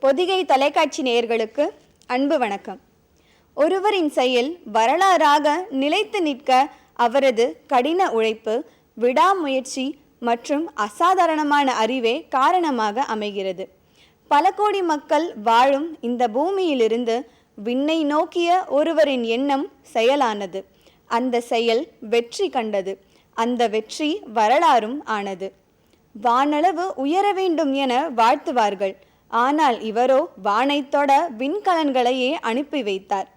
பொதிகை தொலைக்காட்சி நேயர்களுக்கு அன்பு வணக்கம். ஒருவரின் செயல் வரலாறாக நிலைத்து நிற்க அவரது கடின உழைப்பு, விடாமுயற்சி மற்றும் அசாதாரணமான அறிவே காரணமாக அமைகிறது. பல கோடி மக்கள் வாழும் இந்த பூமியிலிருந்து விண்ணை நோக்கிய ஒருவரின் எண்ணம் செயலானது. அந்த செயல் வெற்றி கண்டது. அந்த வெற்றி வரலாறும் ஆனது. வானளவு உயர வேண்டும் என வாழ்த்துவார்கள். ஆனால் இவரோ வானைத் தொட விண்கலன்களையே அனுப்பி வைத்தார்.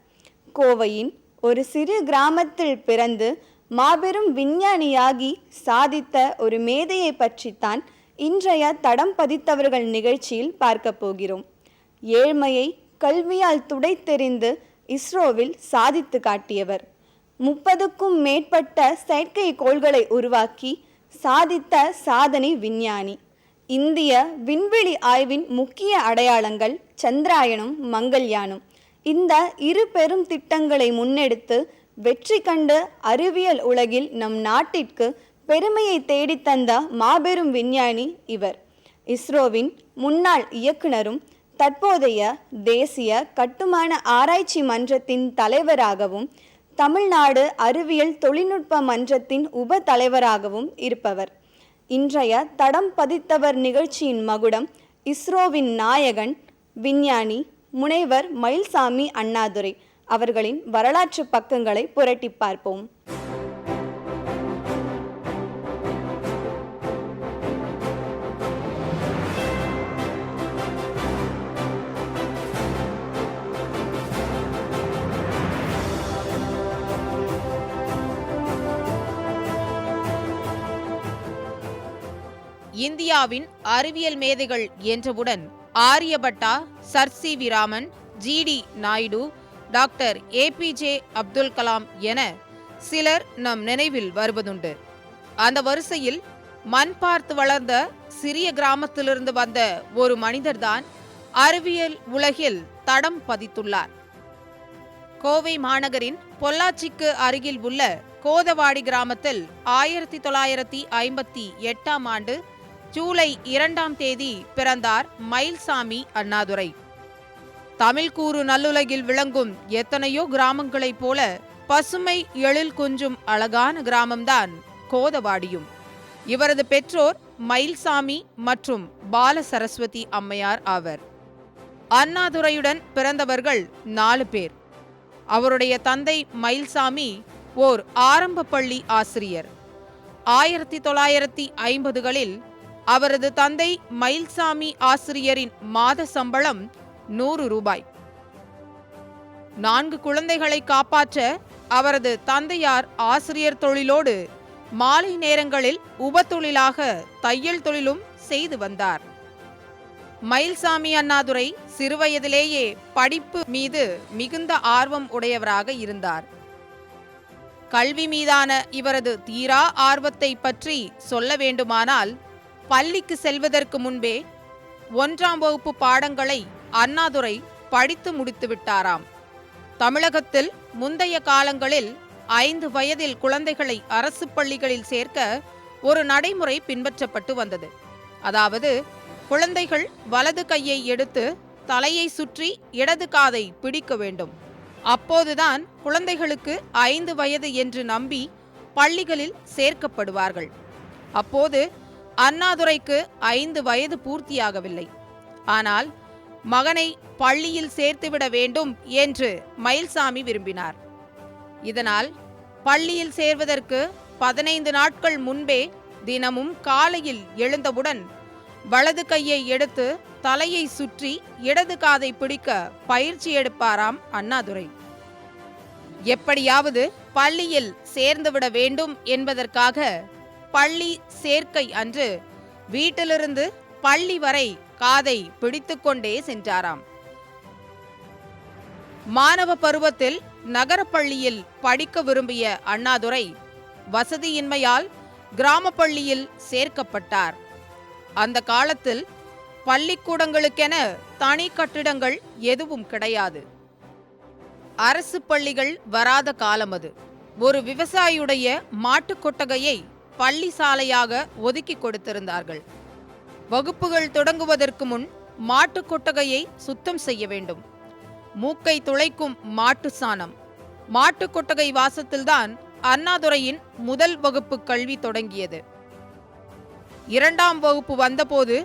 கோவையின் ஒரு சிறு கிராமத்தில் பிறந்து மாபெரும் விஞ்ஞானியாகி சாதித்த ஒரு மேதையை பற்றித்தான் இன்றைய தடம் பதித்தவர்கள் நிகழ்ச்சியில் பார்க்க போகிறோம். ஏழ்மையை கல்வியால் துடைத்தெறிந்து இஸ்ரோவில் சாதித்து காட்டியவர். 30க்கும் மேற்பட்ட செயற்கைக்கோள்களை உருவாக்கி சாதித்த சாதனை விஞ்ஞானி. இந்திய விண்வெளி ஆய்வின் முக்கிய அடையாளங்கள் சந்திராயனும் மங்கள்யானும். இந்த இரு பெரும் திட்டங்களை முன்னெடுத்து வெற்றி கண்டு அறிவியல் உலகில் நம் நாட்டிற்கு பெருமையை தேடித்தந்த மாபெரும் விஞ்ஞானி இவர். இஸ்ரோவின் முன்னாள் இயக்குனரும் தற்போதைய தேசிய கட்டுமான ஆராய்ச்சி மன்றத்தின் தலைவராகவும் தமிழ்நாடு அறிவியல் தொழில்நுட்ப மன்றத்தின் உப தலைவராகவும் இருப்பவர். இன்றைய தடம் பதித்தவர் நிகழ்ச்சியின் மகுடம் இஸ்ரோவின் நாயகன் விஞ்ஞானி முனைவர் மயில்சாமி அண்ணாதுரை அவர்களின் வரலாற்று பக்கங்களை புரட்டி பார்ப்போம். இந்தியாவின் அறிவியல் மேதைகள் என்றவுடன் Aryabhata, sir C V Raman, G D. Naidu, doctor A P J. Abdul Kalam என சிலர் நம் நினைவில் வருவதுண்டு. அந்த வரிசையில் மண் பார்த்து வளர்ந்த சிறிய கிராமத்திலிருந்து வந்த ஒரு மனிதர்தான் அறிவியல் உலகில் தடம் பதித்துள்ளார். கோவை மாநகரின் பொள்ளாச்சிக்கு அருகில் உள்ள கோதவாடி கிராமத்தில் 1958ஆம் ஆண்டு ஜூலை 2ஆம் தேதி பிறந்தார் மயில்சாமி அண்ணாதுரை. தமிழ் கூறு நல்லுலகில் விளங்கும் எத்தனையோ கிராமங்களைப் போல பசுமை எழில் கொஞ்சும் அழகான கிராமம்தான் கோதவாடியும். இவரது பெற்றோர் மயில்சாமி மற்றும் பால சரஸ்வதி அம்மையார் ஆவர். அண்ணாதுரையுடன் பிறந்தவர்கள் 4 பேர். அவருடைய தந்தை மயில்சாமி ஓர் ஆரம்ப பள்ளி ஆசிரியர். 1950களில் அவரது தந்தை மயில்சாமி ஆசிரியரின் மாத சம்பளம் 100 ரூபாய். 4 குழந்தைகளை காப்பாற்ற அவரது தந்தையார் ஆசிரியர் தொழிலோடு மாலை நேரங்களில் உபத்தொழிலாக தையல் தொழிலும் செய்து வந்தார். மயில்சாமி அண்ணாதுரை சிறுவயதிலேயே படிப்பு மீது மிகுந்த ஆர்வம் உடையவராக இருந்தார். கல்வி மீதான இவரது தீரா ஆர்வத்தை பற்றி சொல்ல வேண்டுமானால், பள்ளிக்கு செல்வதற்கு முன்பே 1ஆம் வகுப்பு பாடங்களை அண்ணாதுரை படித்து முடித்து விட்டாராம். தமிழகத்தில் முந்தைய காலங்களில் 5 வயதில் குழந்தைகளை அரசு பள்ளிகளில் சேர்க்க ஒரு நடைமுறை பின்பற்றப்பட்டு வந்தது. அதாவது, குழந்தைகள் வலது கையை எடுத்து தலையை சுற்றி இடது காதை பிடிக்க வேண்டும். அப்போதுதான் குழந்தைகளுக்கு 5 வயது என்று நம்பி பள்ளிகளில் சேர்க்கப்படுவார்கள். அப்போது அண்ணாதுரைக்கு 5 வயது பூர்த்தியாகவில்லை. ஆனால் மகனை பள்ளியில் சேர்த்துவிட வேண்டும் என்று மயில்சாமி விரும்பினார். இதனால் பள்ளியில் சேர்வதற்கு 15 நாட்கள் முன்பே தினமும் காலையில் எழுந்தவுடன் வலது கையை எடுத்து தலையை சுற்றி இடது காதை பிடிக்க பயிற்சி எடுப்பாராம் அண்ணாதுரை. எப்படியாவது பள்ளியில் சேர்ந்துவிட வேண்டும் என்பதற்காக பள்ளி சேர்க்கை அன்று வீட்டிலிருந்து பள்ளி வரை காதை பிடித்துக்கொண்டே சென்றாராம். மாணவ பருவத்தில் நகரப்பள்ளியில் படிக்க விரும்பிய அண்ணாதுரை வசதியின்மையால் கிராம பள்ளியில் சேர்க்கப்பட்டார். அந்த காலத்தில் பள்ளிக்கூடங்களுக்கென தனி கட்டிடங்கள் எதுவும் கிடையாது. அரசு பள்ளிகள் வராத காலம் அது. ஒரு விவசாயியுடைய மாட்டுக் கொட்டகையை பள்ளி சாலையாக ஒதுக்கி கொடுத்திருந்தார்கள். வகுப்புகள் தொடங்குவதற்கு முன் மாட்டுக் கொட்டகையை சுத்தம் செய்ய வேண்டும். மூக்கை துளைக்கும் மாட்டு சாணம். மாட்டுக் கொட்டகை வாசத்தில்தான் அண்ணாதுரையின் முதல் வகுப்பு கல்வி தொடங்கியது. 2ஆம் வகுப்பு வந்தபோது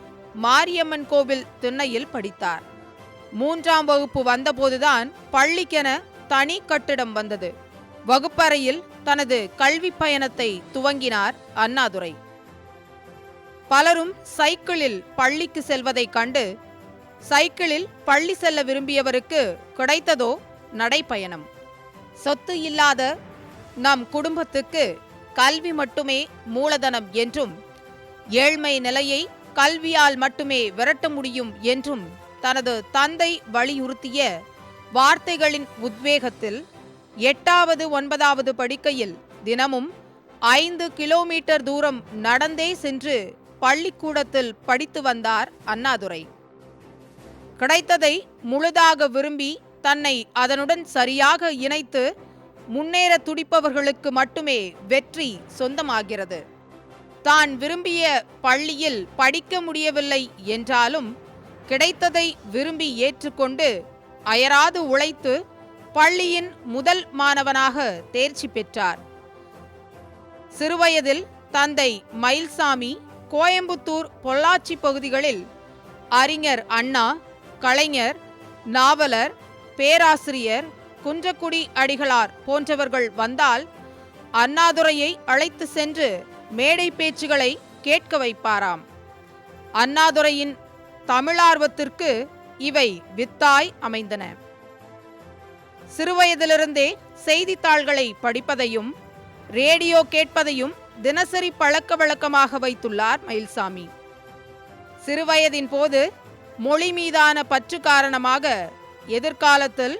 மாரியம்மன் கோவில் திண்ணையில் படித்தார். 3ஆம் வகுப்பு வந்தபோதுதான் பள்ளிக்கென தனி கட்டிடம் வந்தது. வகுப்பறையில் தனது கல்வி பயணத்தை துவங்கினார் அண்ணாதுரை. பலரும் சைக்கிளில் பள்ளிக்கு செல்வதைக் கண்டு சைக்கிளில் பள்ளி செல்ல விரும்பியவருக்கு கிடைத்ததோ நடைப்பயணம். சொத்து இல்லாத நம் குடும்பத்துக்கு கல்வி மட்டுமே மூலதனம் என்றும், ஏழ்மை நிலையை கல்வியால் மட்டுமே விரட்ட முடியும் என்றும் தனது தந்தை வலியுறுத்திய வார்த்தைகளின் உத்வேகத்தில் 8வது 9வது படிக்கையில் தினமும் 5 கிலோமீட்டர் தூரம் நடந்தே சென்று பள்ளிக்கூடத்தில் படித்து வந்தார் அண்ணாதுரை. கிடைத்ததை முழுதாக விரும்பி தன்னை அதனுடன் சரியாக இணைத்து முன்னேற துடிப்பவர்களுக்கு மட்டுமே வெற்றி சொந்தமாகிறது. தான் விரும்பிய பள்ளியில் படிக்க முடியவில்லை என்றாலும் கிடைத்ததை விரும்பி ஏற்றுக்கொண்டு அயராது உழைத்து பள்ளியின் முதல் மாணவனாக தேர்ச்சி பெற்றார். சிறுவயதில் தந்தை மயில்சாமி கோயம்புத்தூர், பொள்ளாச்சி பகுதிகளில் அறிஞர் அண்ணா, கலைஞர், நாவலர், பேராசிரியர் குன்றக்குடி அடிகளார் போன்றவர்கள் வந்தால் அண்ணாதுரையை அழைத்து சென்று மேடை பேச்சுகளை கேட்க வைப்பாராம். அண்ணாதுரையின் தமிழார்வத்திற்கு இவை வித்தாய் அமைந்தன. சிறுவயதிலிருந்தே செய்தித்தாள்களை படிப்பதையும் ரேடியோ கேட்பதையும் தினசரி பழக்க வழக்கமாக வைத்துள்ளார் மயில்சாமி. சிறுவயதின் போது மொழி மீதான பற்று காரணமாக எதிர்காலத்தில்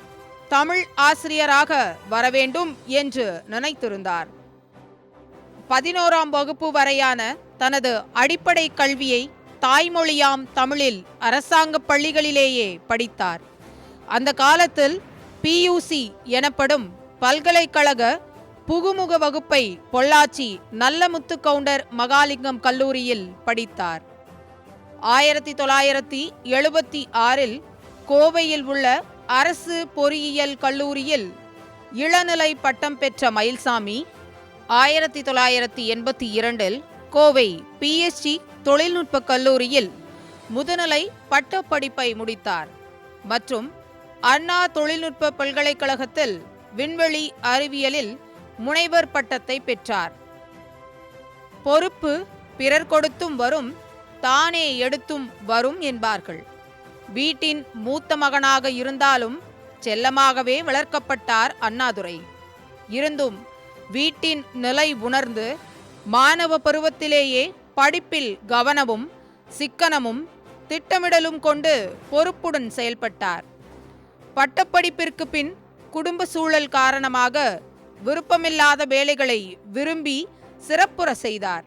தமிழ் ஆசிரியராக வரவேண்டும் என்று நினைத்திருந்தார். 11ஆம் வகுப்பு வரையான தனது அடிப்படை கல்வியை தாய்மொழியாம் தமிழில் அரசாங்க பள்ளிகளிலேயே படித்தார். அந்த காலத்தில் PUC எனப்படும் பல்கலைக்கழக புகுமுக வகுப்பை பொள்ளாச்சி நல்லமுத்து கவுண்டர் மகாலிங்கம் கல்லூரியில் படித்தார். 1976 கோவையில் உள்ள அரசு பொறியியல் கல்லூரியில் இளநிலை பட்டம் பெற்ற மயில்சாமி 1982 கோவை PSG தொழில்நுட்ப கல்லூரியில் முதுநிலை பட்டப்படிப்பை முடித்தார் மற்றும் அண்ணா தொழில்நுட்ப பல்கலைக்கழகத்தில் விண்வெளி அறிவியலில் முனைவர் பட்டத்தை பெற்றார். பொறுப்பு பிறர் கொடுத்தும் வரும், தானே எடுத்தும் வரும் என்பார்கள். வீட்டின் மூத்த மகனாக இருந்தாலும் செல்லமாகவே வளர்க்கப்பட்டார் அண்ணாதுரை. இருந்தும் வீட்டின் நிலை உணர்ந்து மாணவ பருவத்திலேயே படிப்பில் கவனமும் சிக்கனமும் திட்டமிடலும் கொண்டு பொறுப்புடன் செயல்பட்டார். பட்டப்படிப்பிற்கு பின் குடும்ப சூழல் காரணமாக விருப்பமில்லாத வேலைகளை விரும்பி சிறப்புற செய்தார்.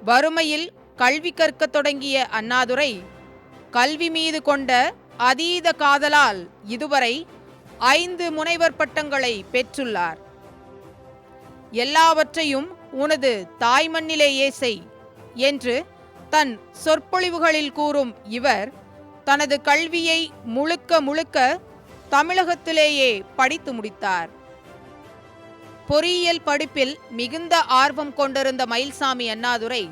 வறுமையில் கல்வி கற்க தொடங்கிய அண்ணாதுரை கல்வி மீது கொண்ட அதீத காதலால் இதுவரை 5 முனைவர் பட்டங்களை பெற்றுள்ளார். எல்லாவற்றையும் உனது தாய்மண்ணிலேயே செய் என்று தன் சொற்பொழிவுகளில் கூறும் இவர் தனது கல்வியை முழுக்க முழுக்க தமிழகத்திலேயே படித்து முடித்தார். பொறியியல் படிப்பில் மிகுந்த ஆர்வம் கொண்டிருந்த மயில்சாமி அண்ணாதுரை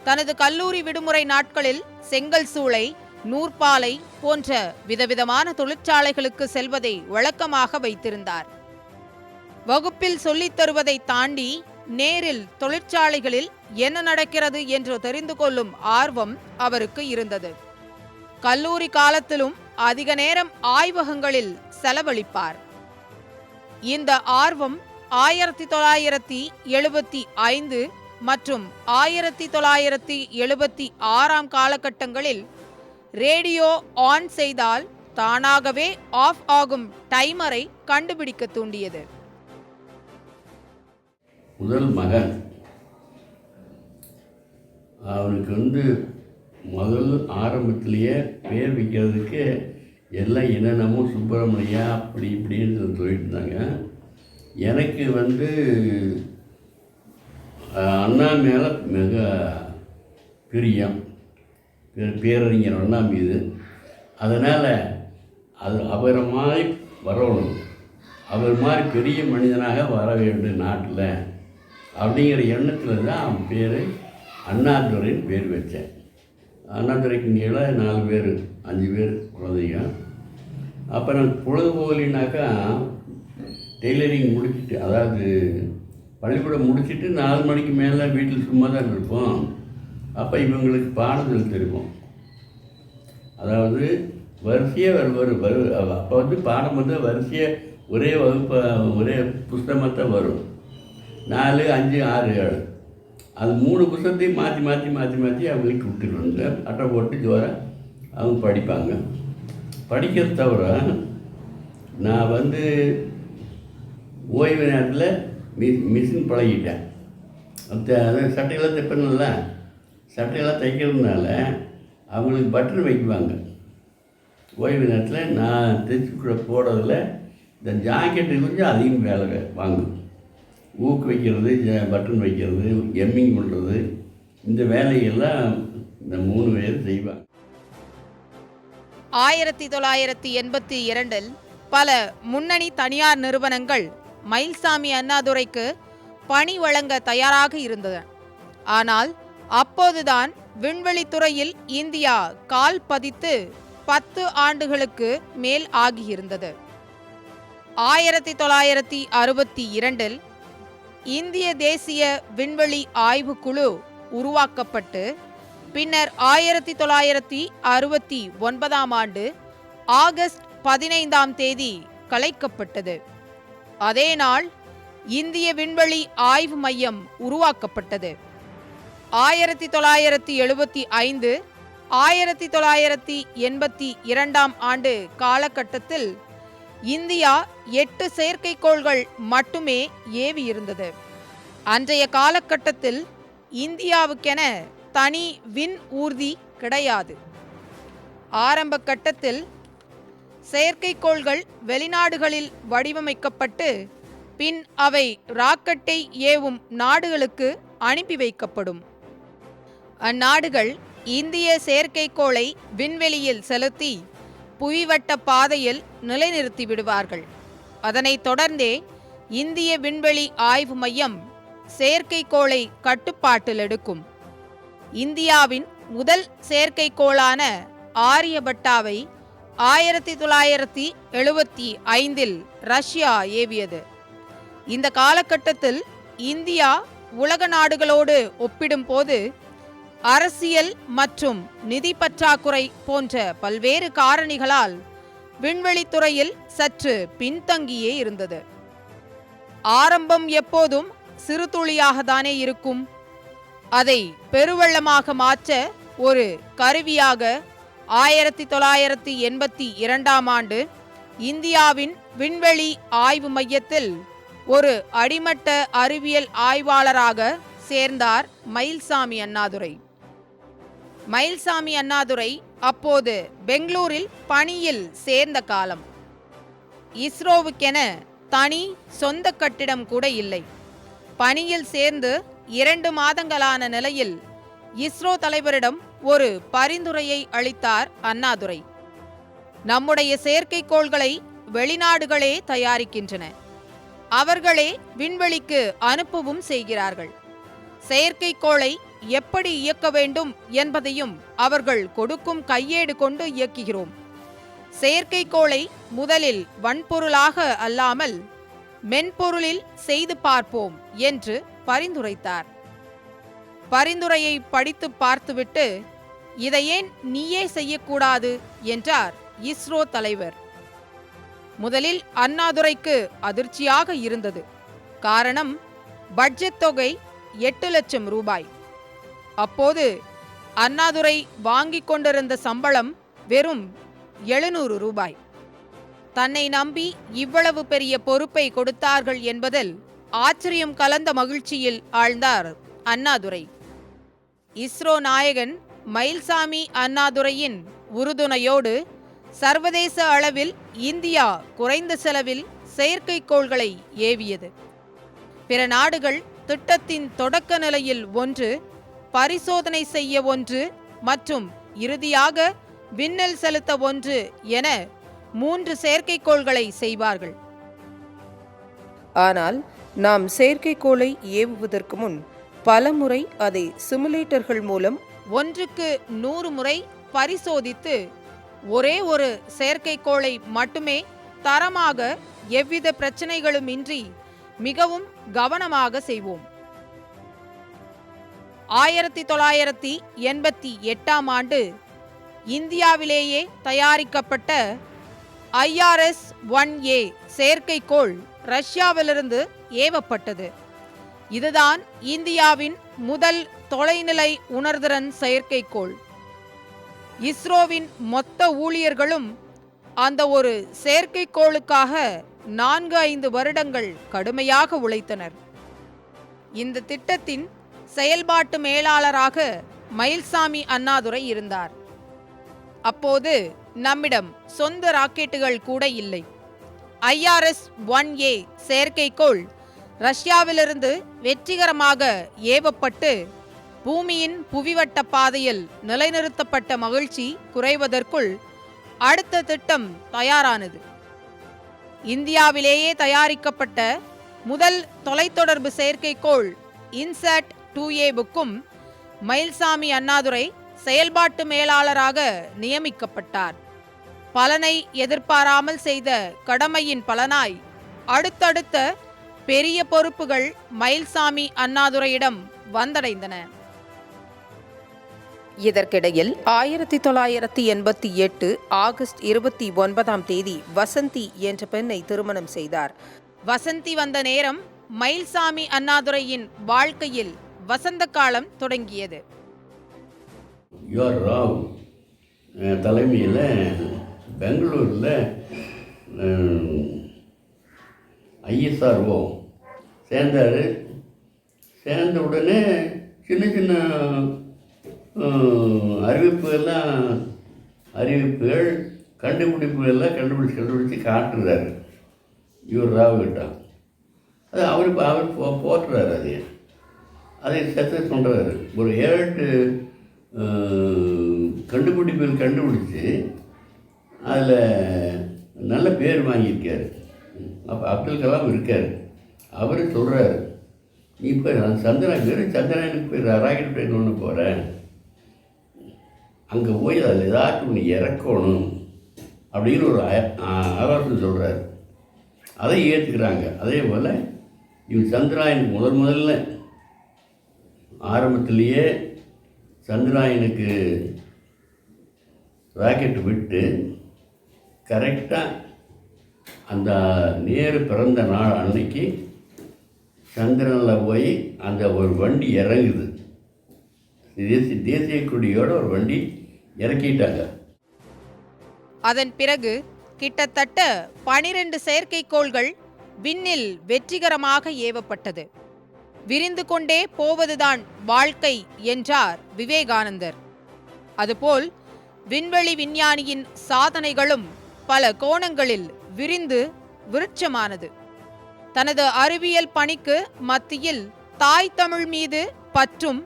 தனது கல்லூரி விடுமுறை நாட்களில் செங்கல் சூளை, நூற்பாலை போன்ற விதவிதமான தொழிற்சாலைகளுக்கு செல்வதை வழக்கமாக வைத்திருந்தார். வகுப்பில் சொல்லித் தருவதை தாண்டி நேரில் தொழிற்சாலைகளில் என்ன நடக்கிறது என்று தெரிந்து கொள்ளும் ஆர்வம் அவருக்கு இருந்தது. கல்லூரி காலத்திலும் அதிக நேரம் ஆய்வகங்களில் செலவழிப்பார். இந்த ஆர்வம் 1975 மற்றும் 1976 காலகட்டங்களில் ரேடியோ ஆன் செய்தால் தானாகவே ஆஃப் ஆகும் டைமரை கண்டுபிடிக்க தூண்டியது. முதல் மகன் அவனுக்கு முதல் ஆரம்பத்திலேயே பேர் வைக்கிறதுக்கு எல்லாம் என்னென்னமோ சுப்பிரமணியா அப்படி இப்படின்னு சொல்லிட்டு இருந்தாங்க. எனக்கு அண்ணா மேலே மிக பிரியம், பேரறிஞர் அண்ணா மீது. அதனால் அது அவரை மாதிரி வரணும், அவர் மாதிரி பெரிய மனிதனாக வர வேண்டும் நாட்டில் அப்படிங்கிற எண்ணத்தில் தான் அவன் பேர் அண்ணாதுரைன்னு பேர் வச்சேன். அண்ணாதுரைக்கு கீழே 4 பேர் 5 பேர் குழந்தைங்க. அப்புறம் பொழுதுபோகலினாக்கா டெய்லரிங் முடிச்சுட்டு, அதாவது பள்ளிக்கூடம் முடிச்சுட்டு 4 மணிக்கு மேலே வீட்டில் சும்மா தான் இருப்போம். அப்போ இவங்களுக்கு பாடங்கள் தெரியும். அதாவது வரிசையாக அப்போ வந்து பாடம் வந்து வரிசையாக ஒரே வகுப்பு ஒரே புஸ்தகமாக தான் வரும். 4, 5, 6, 7 அது 3 புஸ்தகத்தையும் மாற்றி மாற்றி மாற்றி மாற்றி அவங்களுக்கு விட்டுருவாங்க. அட்டை போட்டு ஜோராக அவங்க படிப்பாங்க. படிக்கிறத தவிர நான் வந்து ஓய்வு நேரத்தில் மிஷின் பழகிட்டேன். அதாவது சட்டையெல்லாம் தைப்பேன்ல, சட்டையெல்லாம் தைக்கிறதுனால அவங்களுக்கு பட்டன் வைக்குவாங்க. ஓய்வு நேரத்தில் நான் தைச்சு போடுறதில் இந்த ஜாக்கெட்டு கொஞ்சம் அதிகம் வேலை வாங்கும். ஊக்கு வைக்கிறது, பட்டன் வைக்கிறது, எம்மிங் பண்ணுறது, இந்த வேலையெல்லாம் இந்த 3 பேர் செய்வாங்க. 1982 பல முன்னணி தனியார் நிறுவனங்கள் மயில்சாமி அண்ணாதுரைக்கு பணி வழங்க தயாராக இருந்தது. ஆனால் அப்போதுதான் விண்வெளித்துறையில் இந்தியா கால் பதித்து 10 ஆண்டுகளுக்கு மேல் ஆகியிருந்தது. 1962 இந்திய தேசிய விண்வெளி ஆய்வுக்குழு உருவாக்கப்பட்டு பின்னர் 1969 ஆகஸ்ட் 15 கலைக்கப்பட்டது. அதே நாள் இந்திய விண்வெளி ஆய்வு மையம் உருவாக்கப்பட்டது. 1975 1982 காலகட்டத்தில் இந்தியா 8 செயற்கைக்கோள்கள் மட்டுமே ஏவி இருந்தது. அன்றைய காலகட்டத்தில் இந்தியாவுக்கென தனி விண் ஊர்தி கிடையாது. ஆரம்ப கட்டத்தில் செயற்கைக்கோள்கள் வெளிநாடுகளில் வடிவமைக்கப்பட்டு பின் அவை ராக்கெட்டை ஏவும் நாடுகளுக்கு அனுப்பி வைக்கப்படும். அந்நாடுகள் இந்திய செயற்கைக்கோளை விண்வெளியில் செலுத்தி புவிவட்ட பாதையில் நிலைநிறுத்தி விடுவார்கள். அதனைத் தொடர்ந்தே இந்திய விண்வெளி ஆய்வு மையம் செயற்கைக்கோளை கட்டுப்பாட்டில் எடுக்கும். இந்தியாவின் முதல் செயற்கைக்கோளான ஆரியபட்டாவை 1975 ரஷ்யா ஏவியது. இந்த காலகட்டத்தில் இந்தியா உலக நாடுகளோடு ஒப்பிடும்போது அரசியல் மற்றும் நிதி பற்றாக்குறை போன்ற பல்வேறு காரணிகளால் விண்வெளித்துறையில் சற்று பின்தங்கியே இருந்தது. ஆரம்பம் எப்போதும் சிறு துளியாகத்தானே இருக்கும். அதை பெருவெள்ளமாக மாற்ற ஒரு கருவியாக 1982 இந்தியாவின் விண்வெளி ஆய்வு மையத்தில் ஒரு அடிமட்ட அறிவியல் ஆய்வாளராக சேர்ந்தார் மயில்சாமி அண்ணாதுரை. மயில்சாமி அண்ணாதுரை அப்போது பெங்களூரில் பணியில் சேர்ந்த காலம். இஸ்ரோவுக்கென தனி சொந்த கட்டிடம் கூட இல்லை. பணியில் சேர்ந்து 2 மாதங்களான நிலையில் இஸ்ரோ தலைவரிடம் ஒரு பரிந்துரையை அளித்தார் அண்ணாதுரை. நம்முடைய செயற்கைக்கோள்களை வெளிநாடுகளே தயாரிக்கின்றன, அவர்களே விண்வெளிக்கு அனுப்பவும் செய்கிறார்கள். செயற்கைக்கோளை எப்படி இயக்க வேண்டும் என்பதையும் அவர்கள் கொடுக்கும் கையேடு கொண்டு இயக்குகிறோம். செயற்கைக்கோளை முதலில் வன்பொருளாக அல்லாமல் மென்பொருளில் செய்து பார்ப்போம் என்று பரிந்துரைத்தார். பரிந்துரையை படித்து பார்த்துவிட்டு இதை ஏன் நீயே செய்யக்கூடாது என்றார் இஸ்ரோ தலைவர். முதலில் அண்ணாதுரைக்கு அதிர்ச்சியாக இருந்தது. காரணம், பட்ஜெட் தொகை 8 லட்சம் ரூபாய். அப்போது அண்ணாதுரை வாங்கிக் கொண்டிருந்த சம்பளம் வெறும் 700 ரூபாய். தன்னை நம்பி இவ்வளவு பெரிய பொறுப்பை கொடுத்தார்கள் என்பதில் ஆச்சரியம் கலந்த மகிழ்ச்சியில் ஆழ்ந்தார் அண்ணாதுரை. இஸ்ரோ நாயகன் மயில்சாமி அண்ணாதுரையின் உறுதுணையோடு சர்வதேச அளவில் இந்தியா குறைந்த செலவில் செயற்கைக்கோள்களை ஏவியது. பிற நாடுகள் திட்டத்தின் தொடக்க நிலையில் ஒன்று, பரிசோதனை செய்ய ஒன்று மற்றும் இறுதியாக விண்ணில் செலுத்த ஒன்று என 3 செயற்கைக்கோள்களை செய்வார்கள். ஆனால் நாம் செயற்கைக்கோளை ஏவுவதற்கு முன் பலமுறை அதை சிமுலேட்டர்கள் மூலம் ஒன்றுக்கு 100 முறை பரிசோதித்து ஒரே ஒரு செயற்கைக்கோளை மட்டுமே தரமாக எவ்வித பிரச்சனைகளும் இன்றி மிகவும் கவனமாக செய்வோம். 1988ஆம் ஆண்டு இந்தியாவிலேயே தயாரிக்கப்பட்ட IRS-1A செயற்கைக்கோள் ரஷ்யாவிலிருந்து ஏவப்பட்டது. இதுதான் இந்தியாவின் முதல் தொலைநிலை உணர்திறன் செயற்கைக்கோள். இஸ்ரோவின் மொத்த ஊழியர்களும் அந்த ஒரு செயற்கைக்கோளுக்காக 4-5 வருடங்கள் கடுமையாக உழைத்தனர். இந்த திட்டத்தின் செயல்பாட்டு மேலாளராக மயில்சாமி அண்ணாதுரை இருந்தார். அப்போது நம்மிடம் சொந்த ராக்கெட்டுகள் கூட இல்லை. IRS-1A செயற்கைக்கோள் ரஷ்யாவிலிருந்து வெற்றிகரமாக ஏவப்பட்டு பூமியின் புவிவட்ட பாதையில் நிலைநிறுத்தப்பட்ட மகிழ்ச்சி குறைவதற்குள் அடுத்த திட்டம் தயாரானது. இந்தியாவிலேயே தயாரிக்கப்பட்ட முதல் தொலைத்தொடர்பு செயற்கைக்கோள் INSAT-2Aவுக்கும் மயில்சாமி அண்ணாதுரை செயல்பாட்டு மேலாளராக நியமிக்கப்பட்டார். பலனை எதிர்பாராமல் செய்த கடமையின் பலனாய் அடுத்தடுத்த பெரிய பொறுப்புகள் மயில்சாமி அண்ணாதுரையிடம் வந்தடைந்தன. இதற்கிடையில் 1988 ஆகஸ்ட் 29ஆம் தேதி வசந்தி என்ற பெண்ணை திருமணம் செய்தார். வசந்தி வந்த நேரம் மயில்சாமி அண்ணாதுரையின் வாழ்க்கையில் வசந்த காலம் தொடங்கியது. ராவ் தலைமையில் பெங்களூரில் ISRO சேர்ந்தார். சேர்ந்த உடனே சின்ன சின்ன அறிவிப்புகள் கண்டுபிடிப்புகள்லாம் கண்டுபிடிச்சி காட்டுறாரு இவர் ராவ்கிட்ட. அது அவர் போட்டுறாரு. அதை சக்ஸஸ் பண்ணுறாரு. ஒரு 7-8 கண்டுபிடிப்புகள் கண்டுபிடிச்சி அதில் நல்ல பேர் வாங்கியிருக்காரு. அப்போ அப்துல் கலாம் இருக்கார். அவர் சொல்கிறார், நீ இப்போ சந்திரனுக்கு போய் ராக்கெட் போய் ஒன்று போகிறேன், அங்கே போய் அதில் ஏதாச்சும் ஒன்று இறக்கணும் அப்படின்னு ஒரு ஆலோசனை சொல்கிறார். அதை ஏற்றுக்கிறாங்க. அதே போல் இவன் சந்திராயனுக்கு முதல்ல ஆரம்பத்திலேயே சந்திராயனுக்கு ராக்கெட் விட்டு கரெக்டாக அந்த நேரு பிறந்த நாள் அன்னைக்கு சந்திரனில் போய் அந்த ஒரு வண்டி இறங்குது. தேசிய கொடியோட ஒரு வண்டி இறக்கிட்டாங்க. அதன் பிறகு கிட்டத்தட்ட 12 செயற்கைக்கோள்கள் விண்ணில் வெற்றிகரமாக ஏவப்பட்டது. விரிந்து கொண்டே போவதுதான் வாழ்க்கை என்றார் விவேகானந்தர். அதுபோல் விண்வெளி விஞ்ஞானியின் சாதனைகளும் பல கோணங்களில் விரிந்து விருட்சமானது. தனது அறிவியல் பணிக்கு மத்தியில் தாய் தமிழ் மீது பற்றும்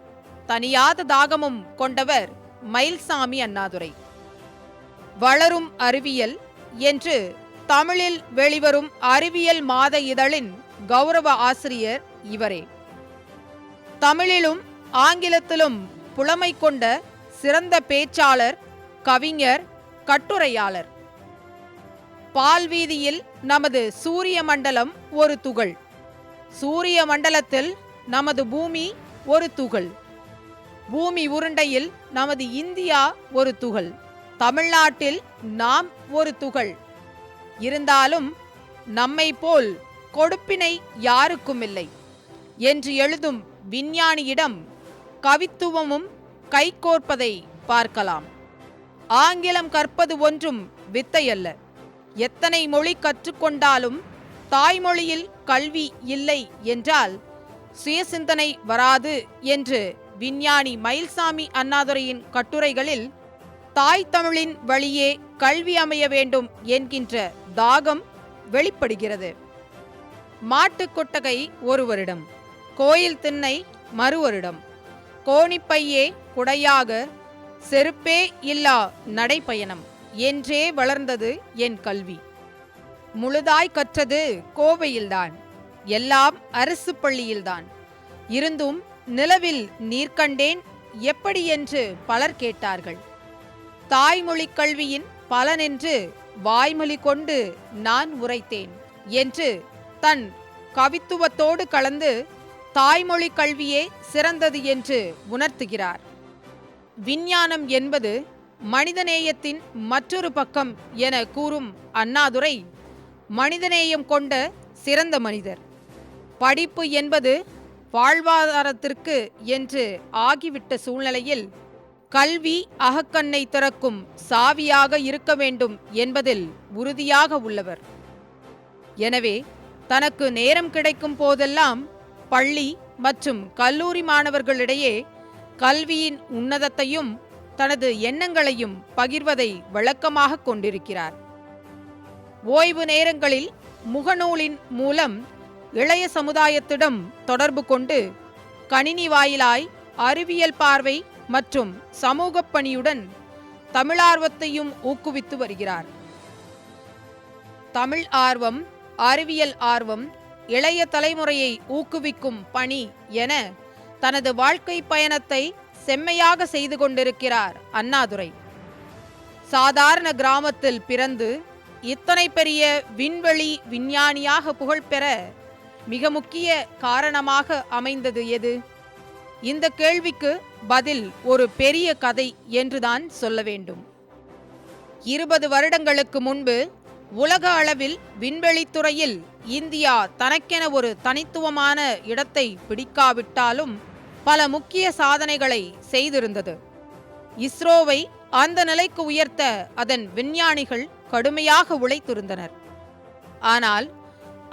தனியாத தாகமும் கொண்டவர் மயில்சாமி அண்ணாதுரை. வளரும் அறிவியல் என்று தமிழில் வெளிவரும் அறிவியல் மாத இதழின் கௌரவ ஆசிரியர் இவரே. தமிழிலும் ஆங்கிலத்திலும் புலமை கொண்ட சிறந்த பேச்சாளர், கவிஞர், கட்டுரையாளர். பால்வீதியில் நமது சூரிய மண்டலம் ஒரு துகள், சூரிய மண்டலத்தில் நமது பூமி ஒரு துகள், பூமி உருண்டையில் நமது இந்தியா ஒரு துகள், தமிழ்நாட்டில் நாம் ஒரு துகள். இருந்தாலும் நம்மை போல் கொடுப்பினை யாருக்கும் இல்லை என்று எழுதும் விஞ்ஞானியிடம் கவித்துவமும் கைகோர்ப்பதை பார்க்கலாம். ஆங்கிலம் கற்பது ஒன்றும் வித்தையல்ல. எத்தனை மொழி கற்றுக்கொண்டாலும் தாய்மொழியில் கல்வி இல்லை என்றால் சுயசிந்தனை வராது என்று விஞ்ஞானி மயில்சாமி அண்ணாதுரையின் கட்டுரைகளில் தாய் தமிழின் வழியே கல்வி அமைய வேண்டும் என்கின்ற தாகம் வெளிப்படுகிறது. மாட்டுக் கொட்டகை ஒரு வருடம், கோயில் திண்ணை மறு வருடம், கோணிப்பையே குடையாக, செருப்பே இல்லா நடைப்பயணம் என்றே வளர்ந்தது என் கல்வி. முழுதாய் கற்றது கோவையில்தான், எல்லாம் அரசு பள்ளியில்தான். இருந்தும் நிலவில் நீர் கண்டேன் எப்படி என்று பலர் கேட்டார்கள். தாய்மொழி கல்வியின் பலனென்று வாய்மொழி கொண்டு நான் உரைத்தேன் என்று தன் கவித்துவத்தோடு கலந்து தாய்மொழி கல்வியே சிறந்தது என்று உணர்த்துகிறார். விஞ்ஞானம் என்பது மனிதநேயத்தின் மற்றொரு பக்கம் என கூறும் அண்ணாதுரை மனிதநேயம் கொண்ட சிறந்த மனிதர். படிப்பு என்பது வாழ்வாதாரத்திற்கு என்று ஆகிவிட்ட சூழ்நிலையில் கல்வி அகக்கண்ணை திறக்கும் சாவியாக இருக்க வேண்டும் என்பதில் உறுதியாக உள்ளவர். எனவே தனக்கு நேரம் கிடைக்கும் போதெல்லாம் பள்ளி மற்றும் கல்லூரி மாணவர்களிடையே கல்வியின் உன்னதத்தையும் தனது எண்ணங்களையும் பகிர்வதை வழக்கமாக கொண்டிருக்கிறார். ஓய்வு நேரங்களில் முகநூலின் மூலம் இளைய சமுதாயத்திடம் தொடர்பு கொண்டு கணினி வாயிலாய் அறிவியல் பார்வை மற்றும் சமூகப் பணியுடன் தமிழார்வத்தையும் ஊக்குவித்து வருகிறார். தமிழ் ஆர்வம், அறிவியல் ஆர்வம், இளைய தலைமுறையை ஊக்குவிக்கும் பணி என தனது வாழ்க்கை பயணத்தை செம்மையாக செய்து கொண்டிருக்கிறார் அண்ணாதுரை. சாதாரண கிராமத்தில் பிறந்து இத்தனை பெரிய விண்வெளி விஞ்ஞானியாக புகழ்பெற மிக முக்கிய காரணமாக அமைந்தது எது? இந்த கேள்விக்கு பதில் ஒரு பெரிய கதை என்றுதான் சொல்ல வேண்டும். 20 வருடங்களுக்கு முன்பு உலக அளவில் விண்வெளித்துறையில் இந்தியா தனக்கென ஒரு தனித்துவமான இடத்தை பிடிக்காவிட்டாலும் பல முக்கிய சாதனைகளை செய்திருந்தது. இஸ்ரோவை அந்த நிலைக்கு உயர்த்த அதன் விஞ்ஞானிகள் கடுமையாக உழைத்திருந்தனர். ஆனால்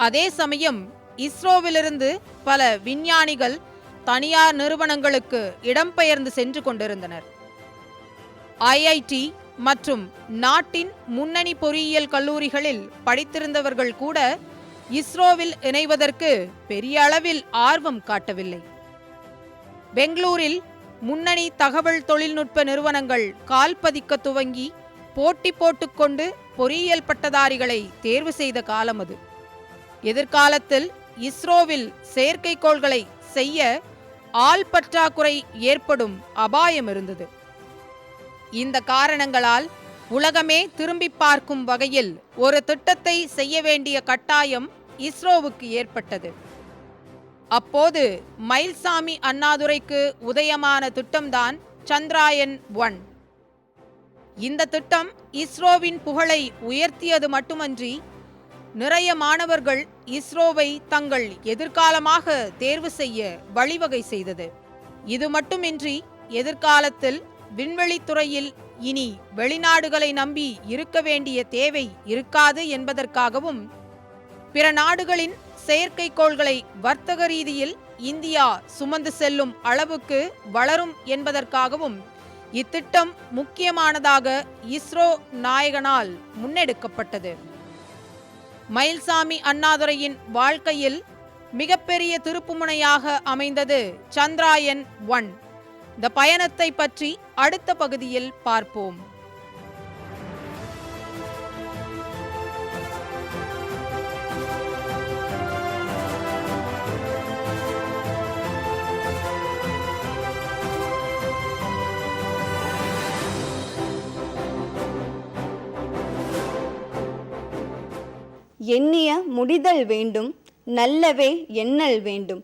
அதே சமயம் இஸ்ரோவிலிருந்து பல விஞ்ஞானிகள் தனியார் நிறுவனங்களுக்கு இடம்பெயர்ந்து சென்று கொண்டிருந்தனர். ஐஐடி மற்றும் நாட்டின் முன்னணி பொறியியல் கல்லூரிகளில் படித்திருந்தவர்கள் கூட இஸ்ரோவில் இணைவதற்கு பெரிய அளவில் ஆர்வம் காட்டவில்லை. பெங்களூரில் முன்னணி தகவல் தொழில்நுட்ப நிறுவனங்கள் கால்பதிக்க துவங்கி போட்டி போட்டுக்கொண்டு பொறியியல் பட்டதாரிகளை தேர்வு செய்த காலம் அது. எதிர்காலத்தில் இஸ்ரோவில் செயற்கைக்கோள்களை செய்ய ஆள் பற்றாக்குறை ஏற்படும் அபாயம் இருந்தது. இந்த காரணங்களால் உலகமே திரும்பி பார்க்கும் வகையில் ஒரு திட்டத்தை செய்ய வேண்டிய கட்டாயம் இஸ்ரோவுக்கு ஏற்பட்டது. அப்போது மயில்சாமி அண்ணாதுரைக்கு உதயமான திட்டம்தான் சந்திராயன் 1. இந்த திட்டம் இஸ்ரோவின் புகழை உயர்த்தியது மட்டுமன்றி நிறைய மாணவர்கள் இஸ்ரோவை தங்கள் எதிர்காலமாக தேர்வு செய்ய வழிவகை செய்தது. இது மட்டுமின்றி எதிர்காலத்தில் விண்வெளித்துறையில் இனி வெளிநாடுகளை நம்பி இருக்க வேண்டிய தேவை இருக்காது என்பதற்காகவும் பிற நாடுகளின் செயற்கைக்கோள்களை வர்த்தக ரீதியில் இந்தியா சுமந்து செல்லும் அளவுக்கு வளரும் என்பதற்காகவும் இத்திட்டம் முக்கியமானதாக இஸ்ரோ நாயகனால் முன்னெடுக்கப்பட்டது. மயில்சாமி அண்ணாதுரையின் வாழ்க்கையில் மிகப்பெரிய திருப்புமுனையாக அமைந்தது சந்திராயன் 1. இந்த பயணத்தை பற்றி அடுத்த பகுதியில் பார்ப்போம். எண்ணிய முடிதல் வேண்டும், நல்லவே எண்ணல் வேண்டும்,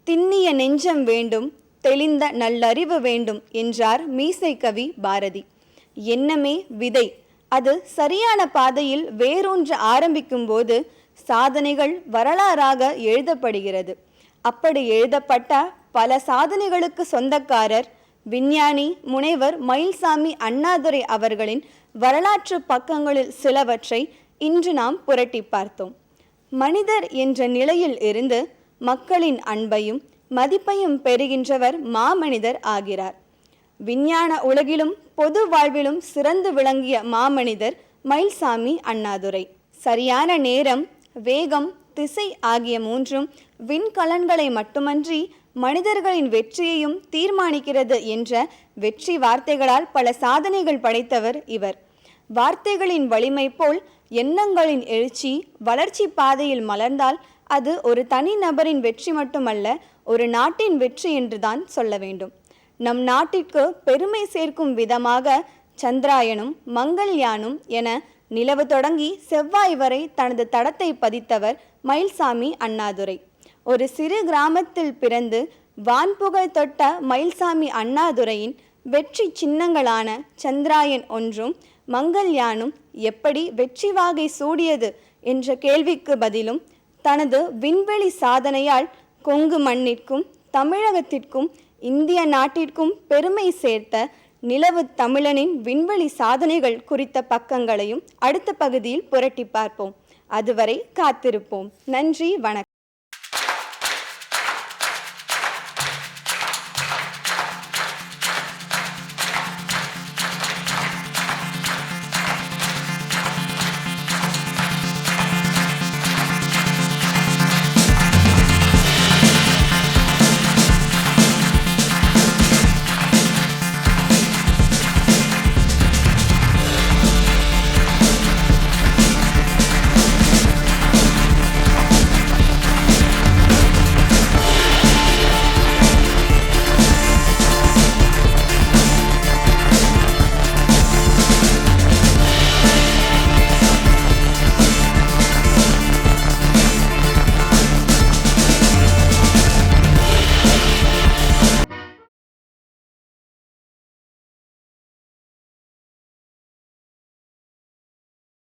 திண்ணிய நெஞ்சம் வேண்டும், தெளிந்த நல்லறிவு வேண்டும் என்றார் மீசைக்கவி பாரதி. எண்ணமே விதை. அது சரியான பாதையில் வேரூன்ற ஆரம்பிக்கும் போது சாதனைகள் வரலாறாக எழுதப்படுகிறது. அப்படி எழுதப்பட்ட பல சாதனைகளுக்கு சொந்தக்காரர் விஞ்ஞானி முனைவர் மயில்சாமி அண்ணாதுரை அவர்களின் வரலாற்று பக்கங்களில் சிலவற்றை இன்று நாம் புரட்டி பார்த்தோம். மனிதர் என்ற நிலையில் இருந்து மக்களின் அன்பையும் மதிப்பையும் பெறுகின்றவர் மாமனிதர் ஆகிறார். விஞ்ஞான உலகிலும் பொது வாழ்விலும் சிறந்து விளங்கிய மாமனிதர் மயில்சாமி அண்ணாதுரை. சரியான நேரம், வேகம், திசை ஆகிய மூன்றும் விண்கலன்களை மட்டுமன்றி மனிதர்களின் வெற்றியையும் தீர்மானிக்கிறது என்ற வெற்றி வார்த்தைகளால் பல சாதனைகள் படைத்தவர் இவர். வார்த்தைகளின் வலிமை போல் எண்ணங்களின் எழுச்சி வளர்ச்சி பாதையில் மலர்ந்தால் அது ஒரு தனி நபரின் வெற்றி மட்டுமல்ல, ஒரு நாட்டின் வெற்றி என்றுதான் சொல்ல வேண்டும். நம் நாட்டிற்கு பெருமை சேர்க்கும் விதமாக சந்திராயனும் மங்கள்யானும் என நிலவு தொடங்கி செவ்வாய் வரை தனது தடத்தை பதித்தவர் மயில்சாமி அண்ணாதுரை. ஒரு சிறு கிராமத்தில் பிறந்து வான்புகழ் தொட்ட மயில்சாமி அண்ணாதுரையின் வெற்றி சின்னங்களான சந்திராயன் ஒன்றும் மங்கள்யானும் எப்படி வெற்றி வாகை சூடியது என்ற கேள்விக்கு பதிலும், தனது விண்வெளி சாதனையால் கொங்கு மண்ணிற்கும் தமிழகத்திற்கும் இந்திய நாட்டிற்கும் பெருமை சேர்த்த நிலவு தமிழனின் விண்வெளி சாதனைகள் குறித்த பக்கங்களையும் அடுத்த பகுதியில் புரட்டி பார்ப்போம். அதுவரை காத்திருப்போம். நன்றி, வணக்கம்.